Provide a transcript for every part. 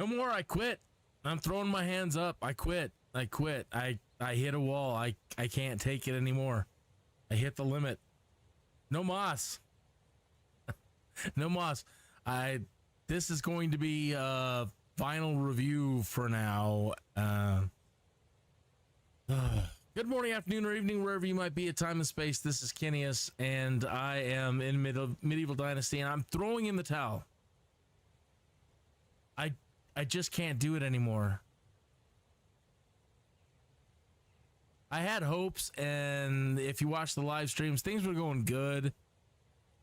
No more. I quit. I'm throwing my hands up. I quit. I hit a wall. I can't take it anymore. I hit the limit. No mas. No mas. This is going to be a final review for now. Good morning, afternoon, or evening, wherever you might be at time and space. This is Kinneas, and I am in Medieval Dynasty, and I'm throwing in the towel. I just can't do it anymore. I had hopes, and if you watch the live streams, things were going good.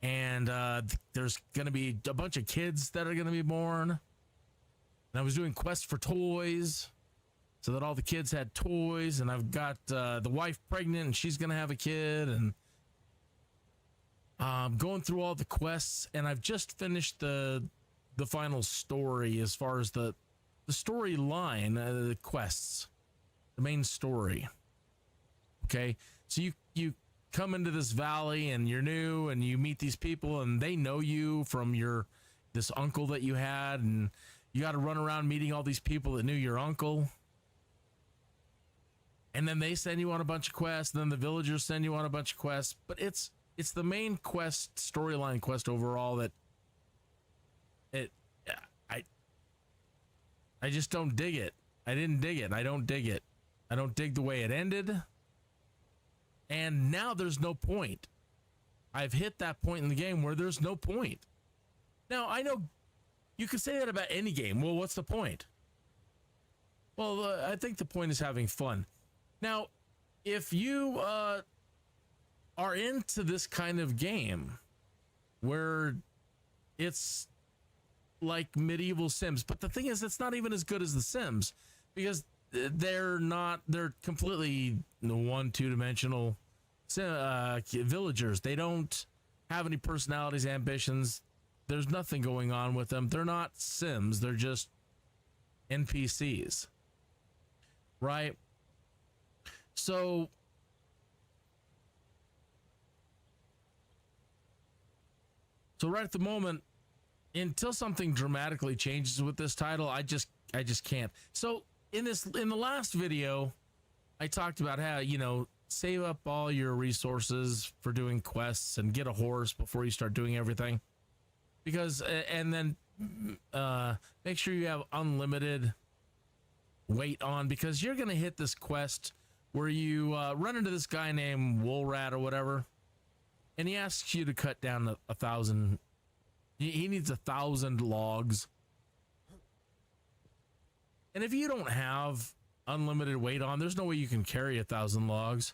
And there's going to be a bunch of kids that are going to be born. And I was doing quests for toys so that all the kids had toys. And I've got the wife pregnant, and she's going to have a kid. And I'm going through all the quests, and I've just finished the final story as far as the storyline, the quests, the main story. Okay, so you come into this valley and you're new and you meet these people and they know you from this uncle that you had, and you got to run around meeting all these people that knew your uncle. And then they send you on a bunch of quests, and then the villagers send you on a bunch of quests. But it's the main quest, storyline quest overall that I just don't dig it. I didn't dig it. I don't dig it. I don't dig the way it ended. And now there's no point. I've hit that point in the game where there's no point. Now, I know you could say that about any game. Well, what's the point? Well, I think the point is having fun. Now, if you are into this kind of game where it's like medieval Sims, but the thing is, it's not even as good as the Sims, because they're completely two-dimensional villagers. They don't have any personalities, ambitions. There's nothing going on with them. They're not Sims. They're just NPCs, right? So right at the moment, until something dramatically changes with this title, I just can't. So in the last video, I talked about how, save up all your resources for doing quests and get a horse before you start doing everything. And then make sure you have unlimited weight on, because you're going to hit this quest where you run into this guy named Woolrat or whatever, and he asks you to cut down 1,000. He needs 1,000 logs. And if you don't have unlimited weight on, there's no way you can carry 1,000 logs.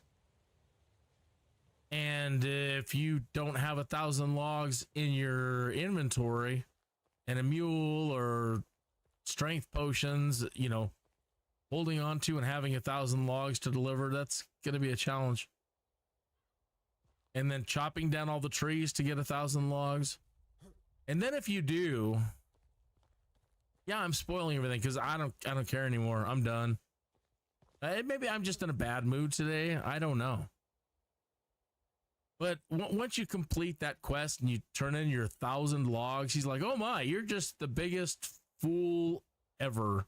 And if you don't have 1,000 logs in your inventory and a mule or strength potions, holding on to and having 1,000 logs to deliver, that's going to be a challenge. And then chopping down all the trees to get 1,000 logs. And then if you do, yeah, I'm spoiling everything because I don't care anymore. I'm done. Maybe I'm just in a bad mood today. I don't know. But once you complete that quest and you turn in your 1,000 logs, he's like, "Oh my, you're just the biggest fool ever."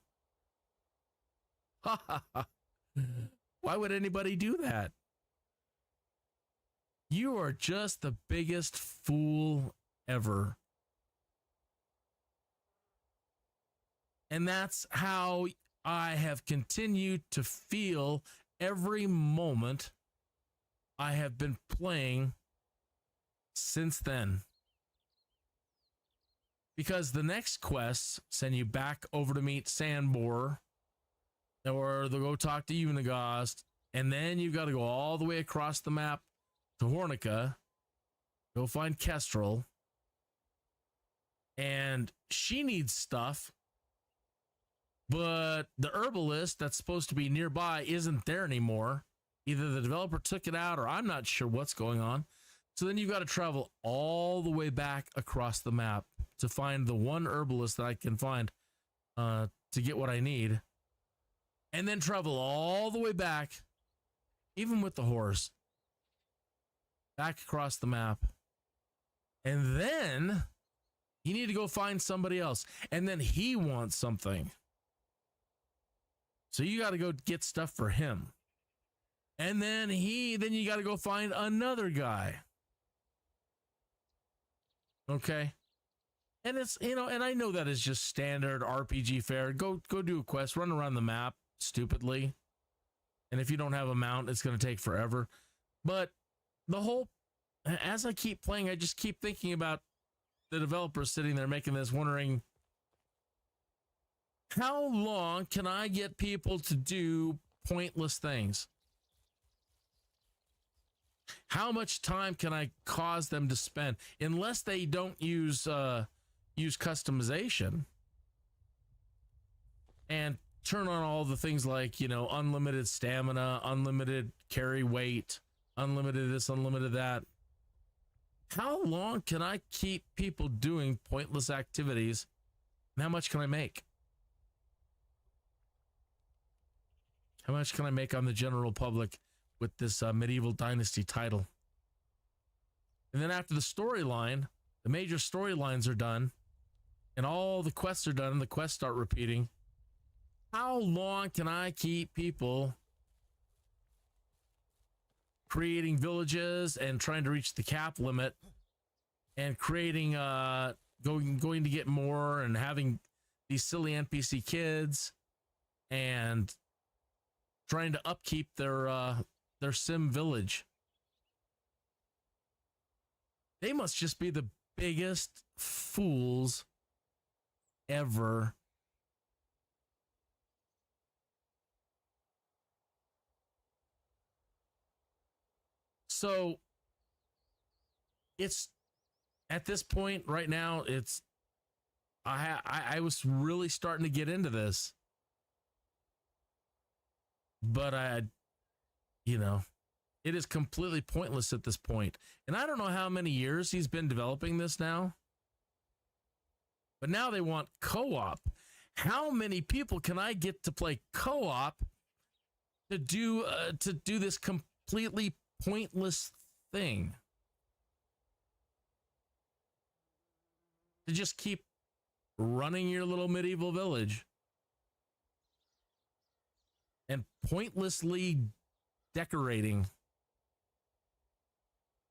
Ha ha ha. Why would anybody do that? You are just the biggest fool ever. And that's how I have continued to feel every moment I have been playing since then. Because the next quests send you back over to meet Sandborer, or they'll go talk to Unigast, and then you've got to go all the way across the map to Hornica, go find Kestrel, and she needs stuff. But the herbalist that's supposed to be nearby isn't there anymore. Either the developer took it out, or I'm not sure what's going on. So then you've got to travel all the way back across the map to find the one herbalist that I can find to get what I need. And then travel all the way back, even with the horse, back across the map. And then You need to go find somebody else. And then he wants something. So you got to go get stuff for him. And then you got to go find another guy. Okay. And it's, and I know that is just standard RPG fare. Go do a quest, run around the map stupidly. And if you don't have a mount, it's going to take forever. But as I keep playing, I just keep thinking about the developers sitting there making this, wondering, how long can I get people to do pointless things? How much time can I cause them to spend? Unless they don't use customization and turn on all the things like, unlimited stamina, unlimited carry weight, unlimited this, unlimited that. How long can I keep people doing pointless activities? And how much can I make? How much can I make on the general public with this medieval dynasty title? And then after the storyline, the major storylines are done, and all the quests are done, and the quests start repeating. How long can I keep people creating villages and trying to reach the cap limit and creating going to get more and having these silly NPC kids and trying to upkeep their sim village? They must just be the biggest fools ever. So it's at this point right now, it's I was really starting to get into this, but it is completely pointless at this point. And I don't know how many years he's been developing this now, but now they want co-op. How many people can I get to play co-op to do this completely pointless thing? To just keep running your little medieval village and pointlessly decorating.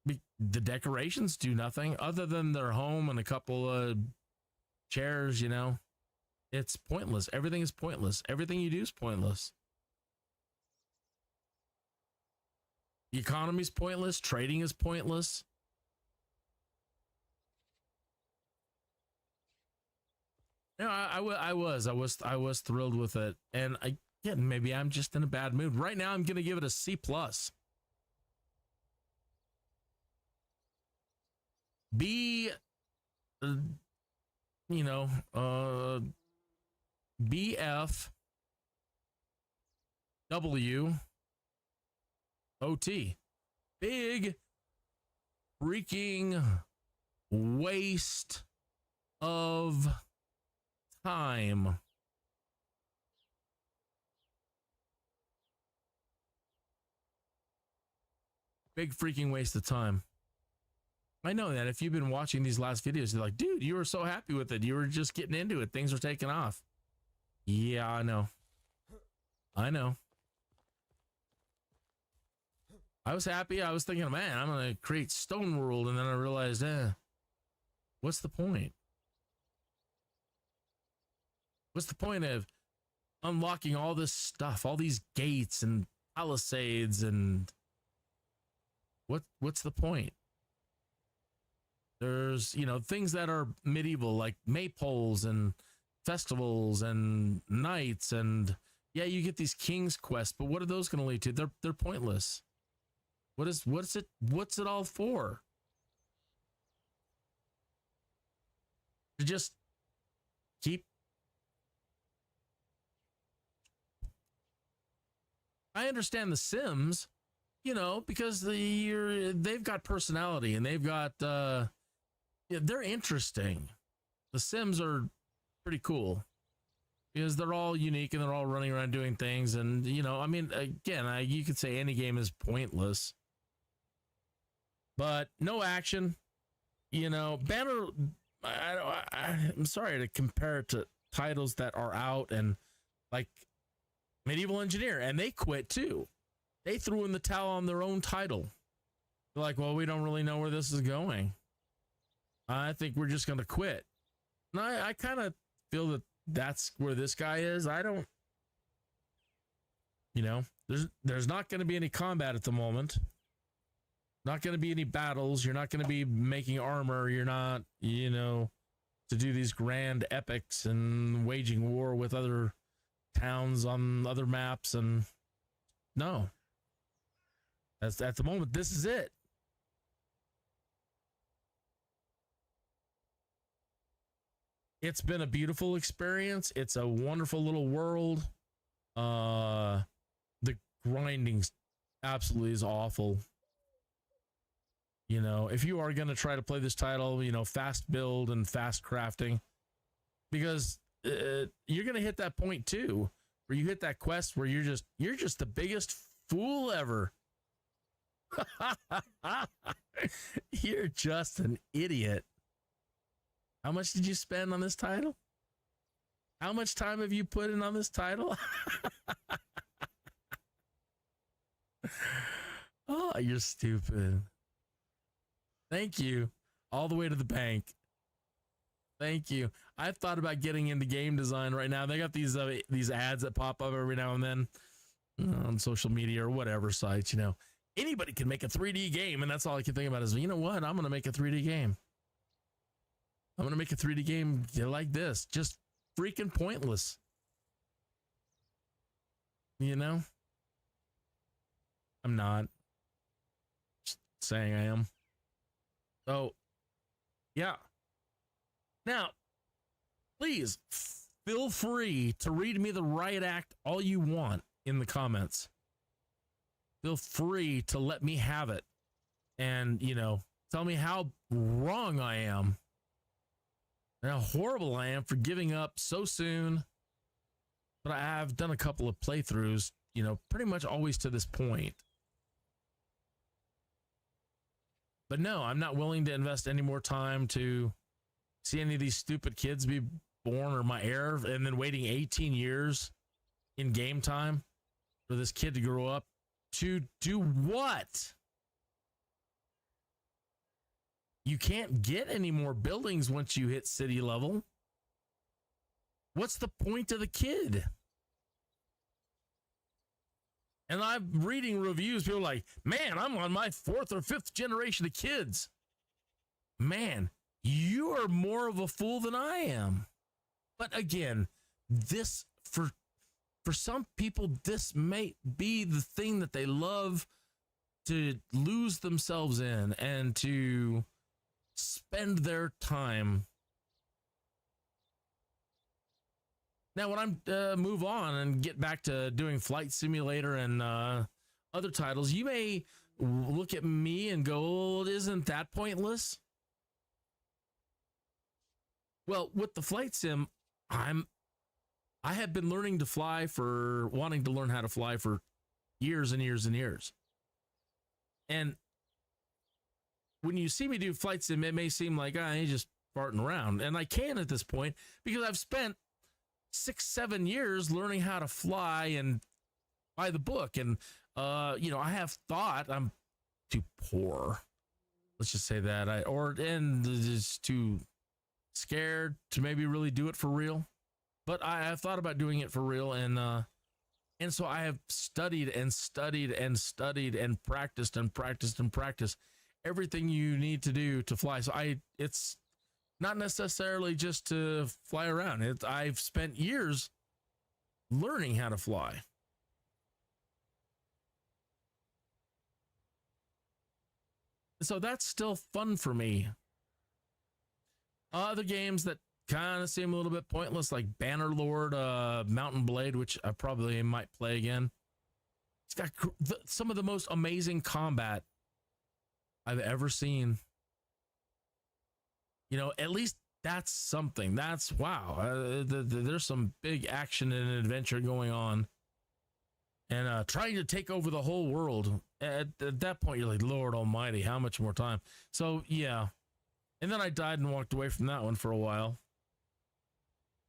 The decorations do nothing other than their home and a couple of chairs, It's pointless. Everything is pointless. Everything you do is pointless. The economy is pointless. Trading is pointless. I was thrilled with it, and maybe I'm just in a bad mood right now. I'm gonna give it a C+. B, BF W OT. Big freaking waste of time. Big freaking waste of time. I know that if you've been watching these last videos, you're like, dude, you were so happy with it. You were just getting into it. Things were taking off. Yeah, I know. I was happy. I was thinking, man, I'm going to create Stone World. And then I realized, what's the point? What's the point of unlocking all this stuff, all these gates and palisades, and what's the point? There's, things that are medieval, like maypoles and festivals and nights, and yeah, you get these king's quests, but what are those going to lead to? They're pointless. What's it all for? To just keep. I understand the Sims, because they've got personality and they've got they're interesting. The Sims are pretty cool because they're all unique and they're all running around doing things. And again, you could say any game is pointless, but no action. Banner I'm sorry to compare it to titles that are out and like Medieval Engineer, and they quit too. They threw in the towel on their own title. They're like, well, we don't really know where this is going. I think we're just going to quit. And I kind of feel that that's where this guy is. I don't, there's not going to be any combat at the moment. Not going to be any battles. You're not going to be making armor. You're not, to do these grand epics and waging war with other towns on other maps. And no. At the moment, this is it. It's been a beautiful experience. It's a wonderful little world. The grinding absolutely is awful. If you are going to try to play this title, fast build and fast crafting, because you're going to hit that point too, where you hit that quest where you're just the biggest fool ever. You're just an idiot. How much did you spend on this title? How much time have you put in on this title? Oh, you're stupid. Thank you. All the way to the bank. Thank you. I've thought about getting into game design right now. They got these ads that pop up every now and then on social media or whatever sites, Anybody can make a 3D game, and that's all I can think about is, you know what? I'm going to make a 3D game. I'm going to make a 3D game like this. Just freaking pointless. I'm not. Just saying I am. So, yeah. Now, please feel free to read me the riot act all you want in the comments. Feel free to let me have it. And, tell me how wrong I am. And how horrible I am for giving up so soon. But I have done a couple of playthroughs, pretty much always to this point. But no, I'm not willing to invest any more time to see any of these stupid kids be born or my heir, and then waiting 18 years in game time for this kid to grow up to do what? You can't get any more buildings once you hit city level. What's the point of the kid? And I'm reading reviews. People are like, man, I'm on my 4th or 5th generation of kids. Man, you are more of a fool than I am. But again, this, for some people, this may be the thing that they love to lose themselves in and to spend their time. Now, when I move on and get back to doing Flight Simulator and other titles, you may look at me and go, well, isn't that pointless? Well, with the Flight Sim, I have been wanting to learn how to fly for years and years and years. And when you see me do Flight Sim, it may seem like I'm just farting around. And I can at this point because I've spent 6-7 years learning how to fly and by the book. And, I have thought I'm too poor. Let's just say that. And just too scared to maybe really do it for real. But I have thought about doing it for real. And so I have studied and studied and studied and practiced and practiced and practiced everything you need to do to fly. So it's not necessarily just to fly around. I've spent years learning how to fly. So that's still fun for me. Other games that kind of seem a little bit pointless, like Bannerlord, Mountain Blade, which I probably might play again. It's got some of the most amazing combat I've ever seen. At least that's something. That's wow. There's some big action and adventure going on. And trying to take over the whole world. At that point, you're like, Lord Almighty, how much more time? So, yeah. And then I died and walked away from that one for a while.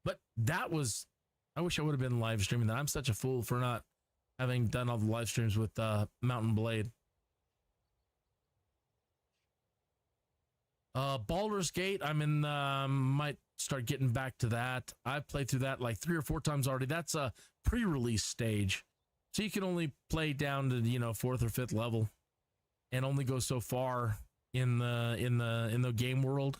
But that was, I wish I would have been live streaming that. I'm such a fool for not having done all the live streams with Mountain Blade. Baldur's Gate, I'm in, might start getting back to that. I've played through that like 3 or 4 times already. That's a pre-release stage. So you can only play down to, 4th or 5th level and only go so far in the game world.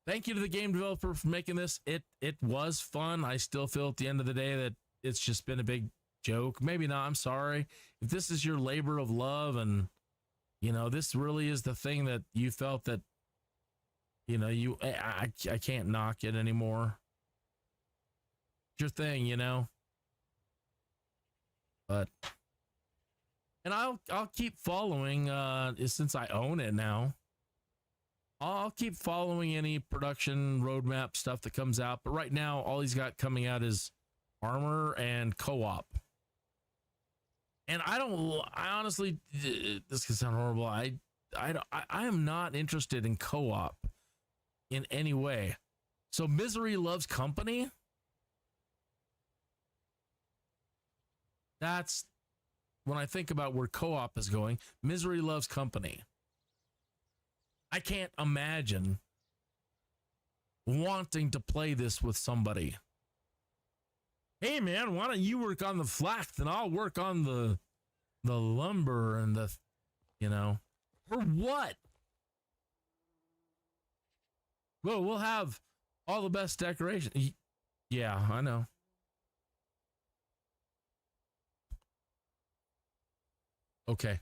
Thank you to the game developer for making this. It was fun. I still feel at the end of the day that it's just been a big joke. Maybe not. I'm sorry. If this is your labor of love and, this really is the thing that you felt that, I can't knock it anymore. It's your thing, But, and I'll keep following, since I own it now. I'll keep following any production roadmap stuff that comes out. But right now, all he's got coming out is Armor and co-op. And I honestly, this could sound horrible. I am not interested in co-op in any way. So Misery Loves Company. That's when I think about where co-op is going. Misery Loves Company. I can't imagine wanting to play this with somebody. Hey man, why don't you work on the flax and I'll work on the lumber and the, for what? Well, we'll have all the best decoration. Yeah, I know. Okay.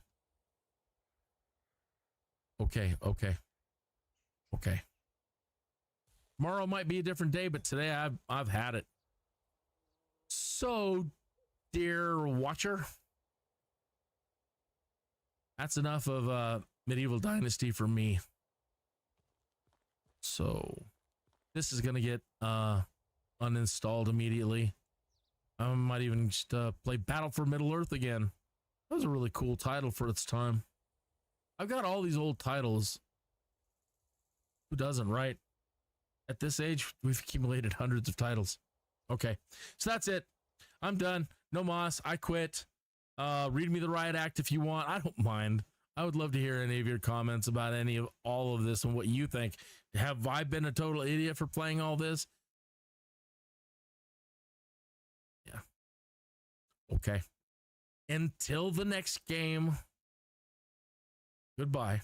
Tomorrow might be a different day, but today I've had it. So, dear watcher, that's enough of Medieval Dynasty for me. So, this is going to get uninstalled immediately. I might even just play Battle for Middle-earth again. That was a really cool title for its time. I've got all these old titles. Who doesn't, right? At this age, we've accumulated hundreds of titles. Okay, so that's it. I'm done. No moss. I quit. Read me the riot act if you want. I don't mind. I would love to hear any of your comments about any of all of this and what you think. Have I been a total idiot for playing all this? Yeah. Okay. Until the next game. Goodbye.